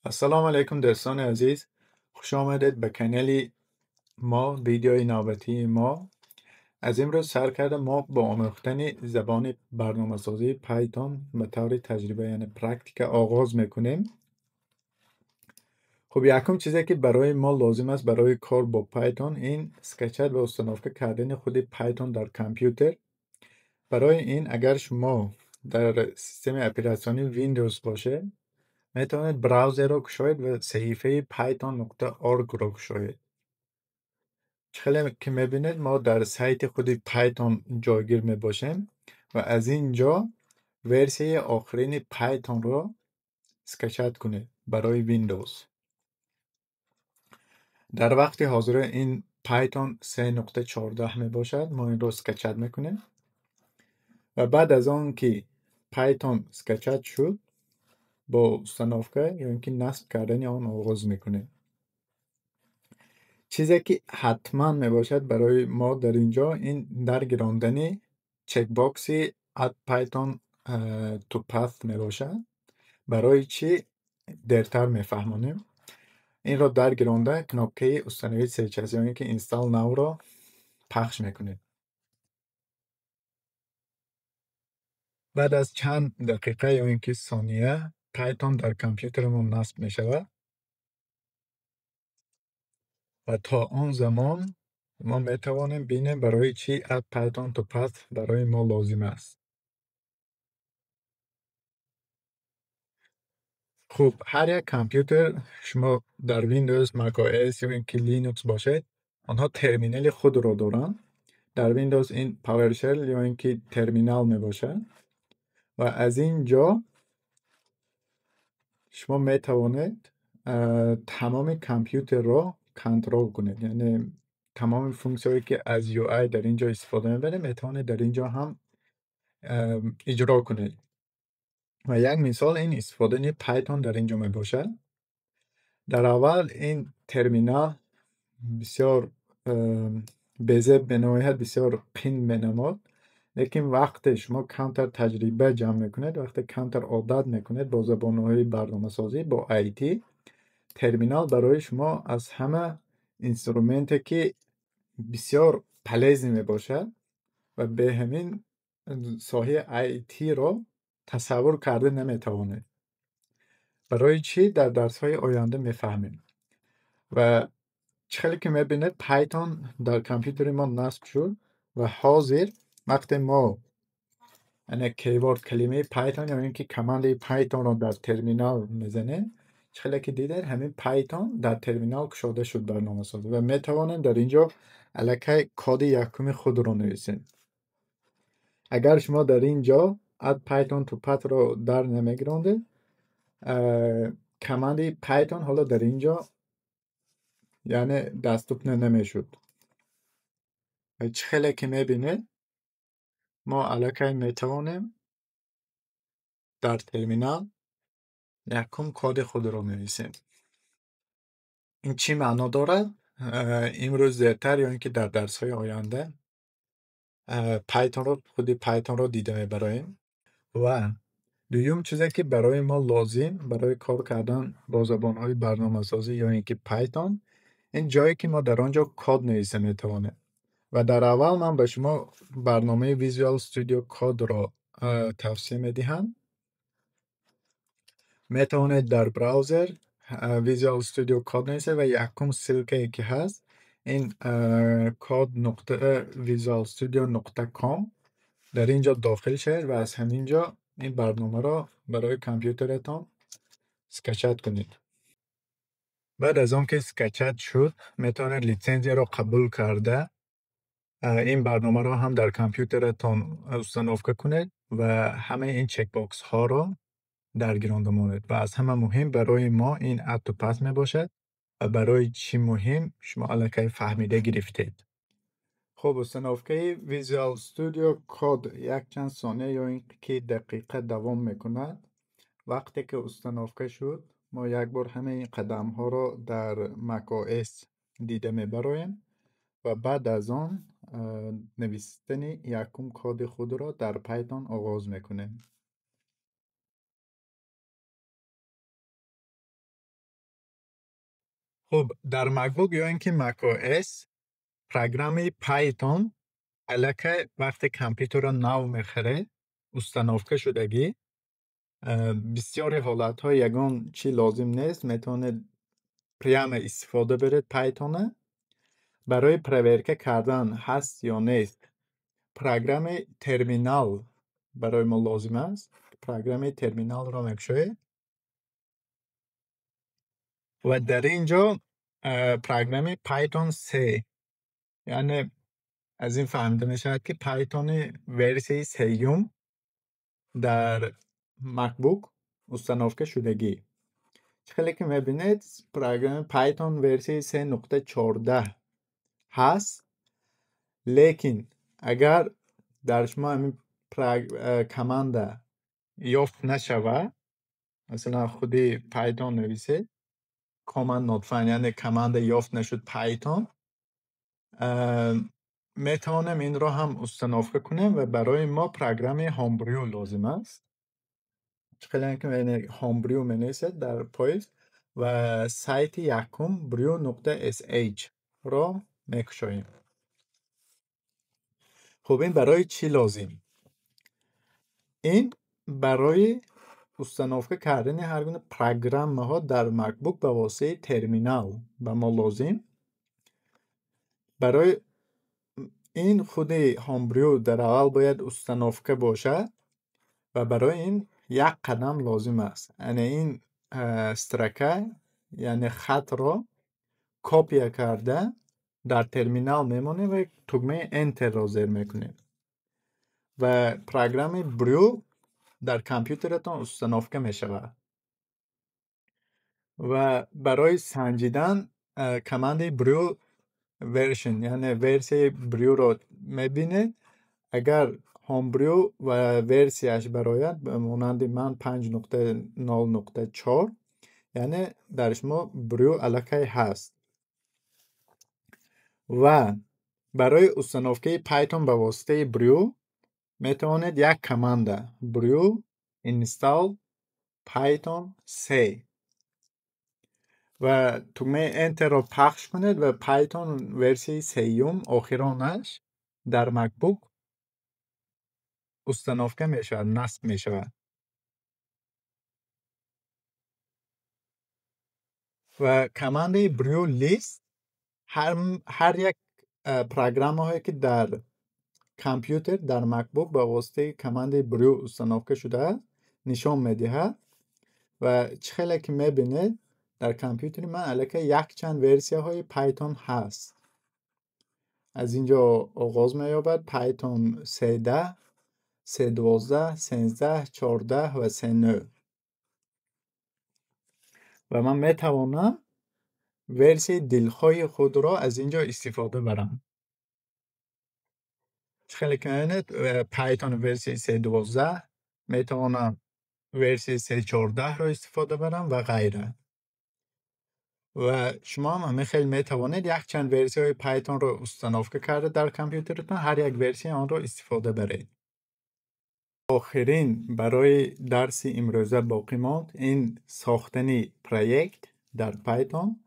السلام علیکم دوستان عزیز، خوش آمدید به کانال ما. ویدیوی نوبتی ما از امروز سر کرده ما با آموختن زبان برنامه‌سازی پایتون به طور تجربه یعنی پرکتیک آغاز میکنیم. خب یکم چیزی که برای ما لازم است برای کار با پایتون این اسکچت و استناسخه کردن خود پایتون در کامپیوتر. برای این اگر شما در سیستم اپراتیونی ویندوز باشه میتونید براوزر رو گشایید و صحیفه python.org رو گشایید. خیلی که میبینید ما در سایت خود پایتون جایگیر میباشیم و از اینجا ورسی آخرین پایتون رو اسکچت کنید برای ویندوز. در وقت حاضر این پایتون 3.14 میباشد. ما این رو اسکچت میکنیم و بعد از آن که پایتون اسکچت شد با استناسخه یا اینکه نصب کردن آن آغاز میکنیم. چیزی که حتما میباشد برای ما در اینجا این درگیراندن چک باکسی اد پایتون تو پث میباشد. برای چی دیرتر میفهمانیم. این را درگیرانده کاناپه استانوی سرچ از یعنی که اینستال ناو را پخش میکنید. بعد از چند دقیقه یا اینکه ثانیه پایتون در کامپیوترمون نصب میشود و تا آن زمان ما میتوانیم ببینیم برای چی اد پایتون تو پث برای ما لازم است. خب هر یک کامپیوتر شما در ویندوز، مک او اس یا اینکه لینوکس باشد آنها ترمینال خود را دارند. در ویندوز این پاورشل یا اینکه ترمینال می باشد و از اینجا شما می توانید تمام کامپیوتر را کنترل کنید. یعنی تمام فونکسیونی که از یو آی در اینجا استفاده میبرید می توانید در اینجا هم اجرا کنید. و یک مثال این استفاده پایتون در اینجا می باشد. در اول این ترمینال بسیار بزه به نهایت بسیار قین بنماد، لیکن وقتی شما کمتر تجربه جمع میکنید، وقتی کمتر عادت میکنید با زبانهای برنامه سازی با آیتی، ترمینال برای شما از همه اینسترومنتی که بسیار پلیزی میباشد و به همین ساحه آیتی را تصور کرده نمیتوانید. برای چی در درس های آینده میفهمیم. و خیلی که میبینید پایتون در کامپیوتر ما نصب شد و حاضر وقتی ما یعنی کیورد کلمه پایتون یا اینکه کماند پایتون رو در ترمینال میزنه، خیلی که دیدید همین پایتون در ترمینال گشاده شد برنامه سازی و میتوانید در اینجا الکی کد یکم خود رو نویسید. اگر شما در اینجا اد پایتون تو پث رو در نمیگیرند، کماند پایتون حالا در اینجا یعنی دسترس نمیشد. خیلی که میبینید ما الکی میتوانیم در ترمینال یکم کد خود رو نویسیم. این چی معنا دارد؟ امروز زیادتر یا اینکه در درس های آینده خود پایتون رو دیده میبریم. و دوم چیزی که برای ما لازم برای کار کردن با زبان های برنامه سازی یا اینکه پایتون، این جایی که ما در آنجا کد نویسه میتوانیم. و در اول من به شما برنامه ویژوال استودیو کد را توصیه میدهم. میتوانید در براوزر ویژوال استودیو کد نویسه و یکم سیلکه که هست این کد نقطه ویژوال استودیو نقطه کام در اینجا داخل شد و از همینجا این برنامه را برای کامپیوترتان اسکچت کنید. بعد از آن که اسکچت شد میتونید لیسنسی را قبول کرده این برنامه را هم در کامپیوترتان استناسخه کنید و همه این چک باکس ها را درگیرانده مانید. و از همه مهم برای ما این اد تو پث می باشد و برای چی مهم شما الکی فهمیده گرفتید. خب استناسخه ویژوال استودیو کد یک چند ثانیه یا اینکه دقیقه دوام میکند. وقتی که استناسخه شد ما یک بار همه این قدم ها را در مک او اس دیده میبریم و بعد از آن نوشتن یکم کد خود را در پایتون آغاز میکنیم. خب در مکبوک یا اینکه مک او اس پروگرام پایتون الکه وقتی کامپیوتر رو نو میخره استانوفکه شدگی بسیاری حالت ها یگان چی لازم نیست میتونه پریام استفاده برید پایتونه برای پرورکه کردن هست یا نیست پروگرام ترمینال برای ما لازم است پروگرام ترمینال رو میکشوید و در اینجا پروگرام پایتون 3 یعنی از این فهمیده میشود که پایتون ورسی سیوم در مکبوک استانوفکه شدگی خیلی که میبینید پروگرام پایتون ورسی 3.14 هست لیکن اگر در شما همین کمانده یافت نشوه مثلا خودی پایتون نویسید کامند not found یعنی کمانده یافت نشد پایتون میتونیم این رو هم استانوفکه کنیم و برای ما پروگرام هامبریو لازم است خیلی که هامبریو منویسید در پاییز و سایت یکم brio.sh رو میکشویم خب این برای چی لازم این برای استانوفکه کردن هر گونه پروگرام ها در مکبوک به واسطه ترمینال به ما لازم برای این خود هامبریو در اول باید استانوفکه باشه و برای این یک قدم لازم است یعنی این استرکه یعنی خط را کپی کرده در ترمینال میمونه و تکمه انتر را زیر میکنیم و پروگرام بریو در کامپیوترتان استانوفکه میشود و برای سنجیدن کماند بریو ورشن یعنی ورسی بریو رو میبینید اگر هامبریو و ورسیش برایت مانند من 5.0.4 یعنی در شما بریو الکی هست و برای استانوفکه پایتون به واسطه بریو میتوانید یک کمانده بریو اینستال پایتون 3 و تکمه انتر رو پخش کنید و پایتون ورسی سیوم آخرانش در مکبوک استانوفکه میشود نصب میشود و کمانده بریو لیست هر یک پروگرام هایی که در کامپیوتر در مکبوک با واسطه کماند بریو استانوفکه شده نشان میدهد و خیلی که میبینید در کامپیوتر من الکه یک چند ورسیه های پایتون هست از اینجا آغاز مییابد پایتون 13 3.12 13 14 و 3.9 و من میتوانم ورسی دلخواه خود را از اینجا استفاده برم خیلی کنید پایتون ورسی 3.12 میتوانم ورسی 3.14 را استفاده برم و غیره و شما هم خیلی میتوانید یک چند ورسی های پایتون رو استانوفکه کرده در کامپیوترتان هر یک ورسی آن رو استفاده برید آخرین برای درس امروزه باقی ماند این ساختن پروژکت در پایتون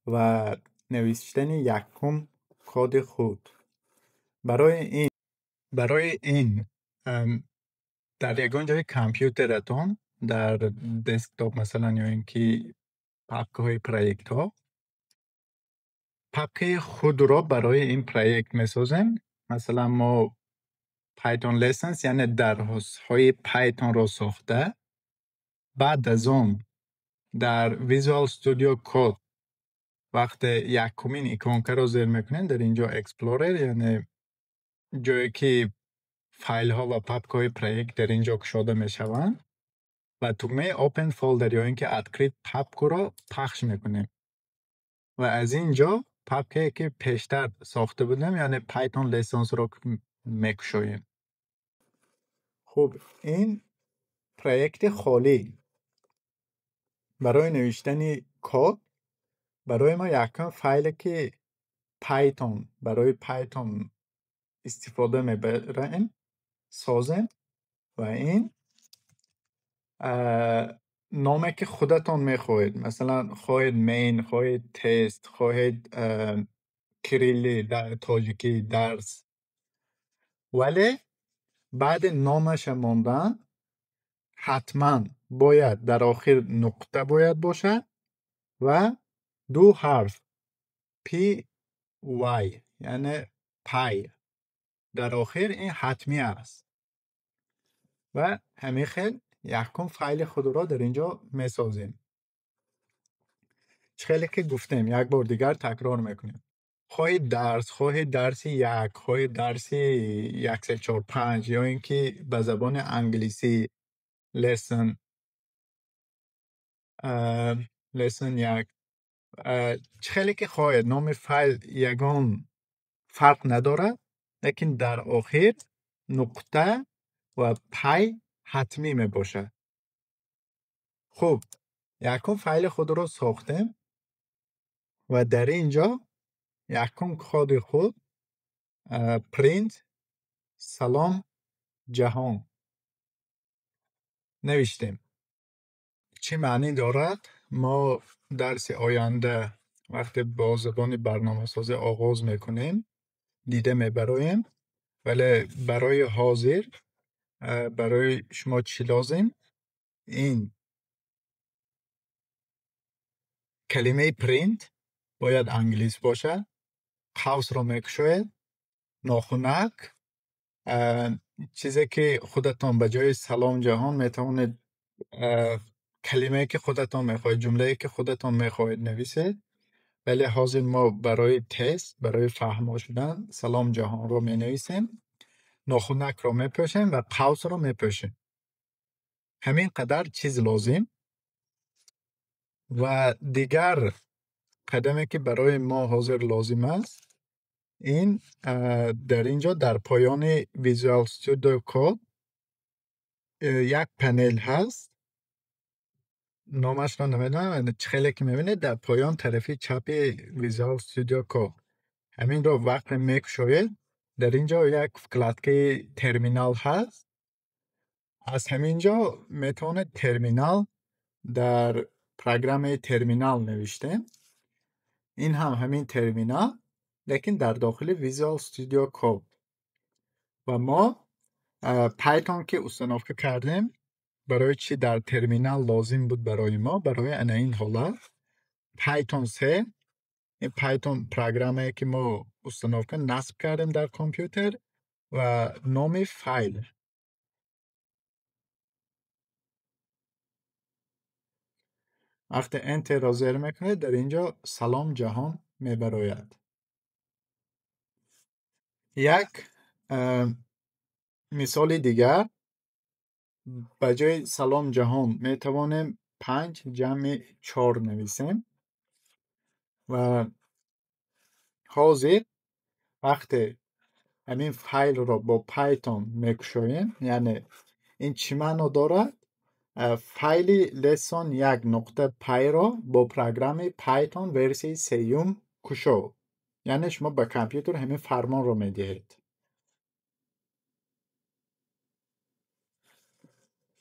و نوشتن یکم کد خود برای این در یگان جای کامپیوترتون در دسکتاپ مثلا یا اینکه پاپکه های پروژکت ها پاپکه خود را برای این پروژکت میسازیم مثلا ما پایتون لسنس یعنی درس های پایتون را ساخته بعد از اون در ویژوال استودیو کد وقتی یکمین ایکونکه رو زیر میکنین در اینجا اکسپلورر یعنی جایی که فایل ها و پاپکه های پروژکت در اینجا گشوده میشوند و تکمه اوپن فولدر یا اینکه اد کریت پاپکه رو پخش میکنیم و از اینجا پاپکه که پیشتر ساخته بودیم یعنی پایتون لسانس رو میکشویم خب این پروژکت خالی برای نوشتن کد برای ما یکم فایل که پایتون برای پایتون استفاده میبریم سازیم و این نامی که خودتان میخواهید، مثلا خواهید مین، خواهید تست، خواهید کریلی در تاجیکی درس، ولی بعد نامش ماندن حتما باید در آخر نقطه باید باشد و دو حرف پی وای یعنی پای در آخر، این حتمی است. و همین خیل یکم فایل خود را در اینجا میسازیم. خیلی که گفتیم یک بار دیگر تکرار میکنیم. خواهید درس یک، خواهید درس 1 3 4 5 یا اینکه به زبان انگلیسی lesson lesson 1، خیلی که خواهید نام فایل یگان فرق ندارد، لیکن در آخر نقطه و پای حتمی می باشد. خب یکم فایل خود را ساختیم و در اینجا یکم کد خود پرینت سلام جهان نوشتیم. چه معنی دارد؟ ما درس آینده وقتی با زبان برنامه سازی آغاز میکنیم دیده میبراییم، ولی برای حاضر برای شما چی لازم؟ این کلمه پرینت باید انگلیس باشه، قوس رو میکشوید، ناخونک، چیزی که خودتان به جای سلام جهان میتوانید کلمه که خودتان میخواهید، جمله که خودتان میخواهید نویسید، ولی حاضر ما برای تست، برای فهم شدن سلام جهان رو می نویسیم، ناخونک رو میپوشیم و قوس رو میپوشیم. همین قدر چیز لازم. و دیگر قدمی که برای ما حاضر لازم است، این در اینجا در پایان ویژوال استودیو کد یک پنل هست، نامش رو نمیدونم، خیلی که میبینید در پایان طرفی چپ ویژوال استودیو کد، همین رو وقت میکشوید در اینجا یک فکلتکه ترمینال هست. از همینجا میتونید ترمینال در پروگرام ترمینال نوشته. این هم همین ترمینال لیکن در داخل ویژوال استودیو کد. و ما پایتون که استنافه کردیم برای چی در ترمینال لازم بود برای ما، برای این حالت پایتون 3، این پایتون پروگرامی که ما استنافه نصب کردیم در کامپیوتر و نام فایل. وقتی انتر را زیر میکنید در اینجا سلام جهان میبراید. یک مثال دیگر، به جای سلام جهان میتوانیم 5 جمع 4 نویسیم و حاضر وقتی همین فایل را با پایتون میکشویم، یعنی این چی معنی دارد؟ فایل لسان 1.py را با پروگرام پایتون ورسی 3 کشو، یعنی شما به کامپیوتر همین فرمان رو میدهید.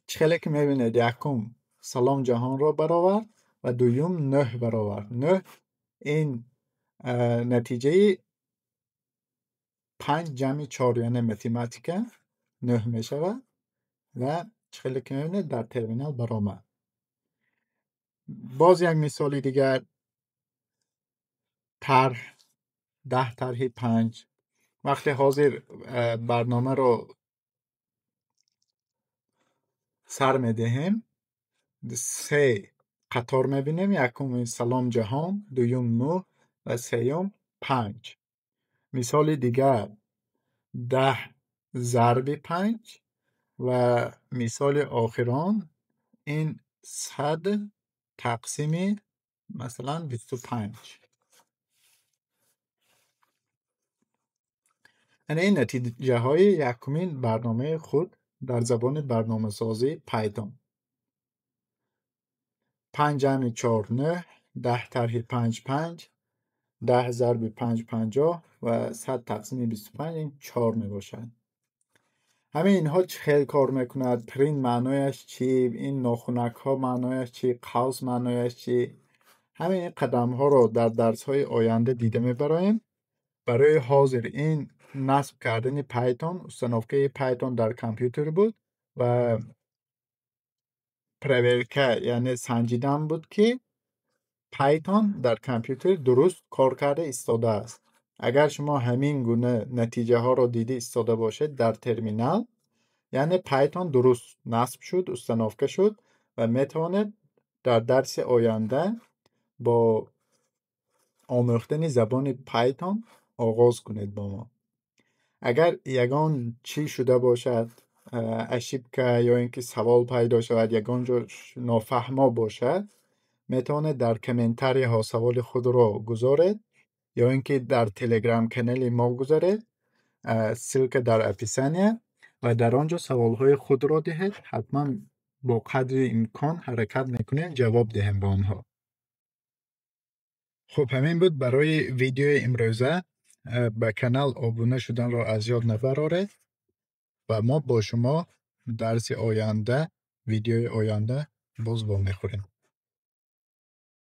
خیلی که میبینید یکم سلام جهان را برآورد و دوم 9 برآورد. 9 این نتیجه 5 جمع 4 یعنی متیماتیکا 9 میشود و خیلی که میبینید در ترمینال برآمد. باز یک مثال دیگر، طرح 10 طرح 5. وقتی حاضر برنامه رو سر میدهیم 3 قطار میبینیم، یکم سلام جهان، دوم 9 و سیوم 5. مثال دیگر 10 ضرب 5 و مثال آخران این 100 تقسیم مثلا 25. این نتیجه های یکمین برنامه خود در زبان برنامه سازی پایتون. 5 جمع 4 9، 10 طرح 5 5، 10 ضرب 5 50 و 100 تقسیم 25 این 4 می باشد. همه اینها چه خیلی کار میکند؟ پرینت معنایش چی؟ این ناخنک ها معنایش چی؟ قوس معنایش چی؟ همه این قدم ها رو در درس های آینده دیده میبراییم. برای حاضر این نصب کردن پایتون، استنافکه پایتون در کامپیوتر بود و پرورکه یعنی سنجیدن بود که پایتون در کامپیوتر درست کار کرده ایستاده است. اگر شما همین گونه نتیجه ها رو دیده ایستاده باشید در ترمینال، یعنی پایتون درست نصب شد، استنافکه شد و میتواند در درس آینده با آموختن زبان پایتون آغاز کنید با ما. اگر یگان چی شده باشد، اشیبکه یا اینکه سوال پیدا شود، یگان جا نافهما باشد، میتواند در کامنتری ها سوال خود را گذارید یا اینکه در تلگرام کانال ما گذارید، سلک در اپیسانیه، و در آنجا سوال های خود را دهید. حتما با قدر امکان حرکت میکنیم جواب دهیم با آنها. خب همین بود برای ویدیو امروزه. به کانال abone شدن را از یاد نبرارید و ما با شما درس آینده، ویدیو آینده باز با میخوریم.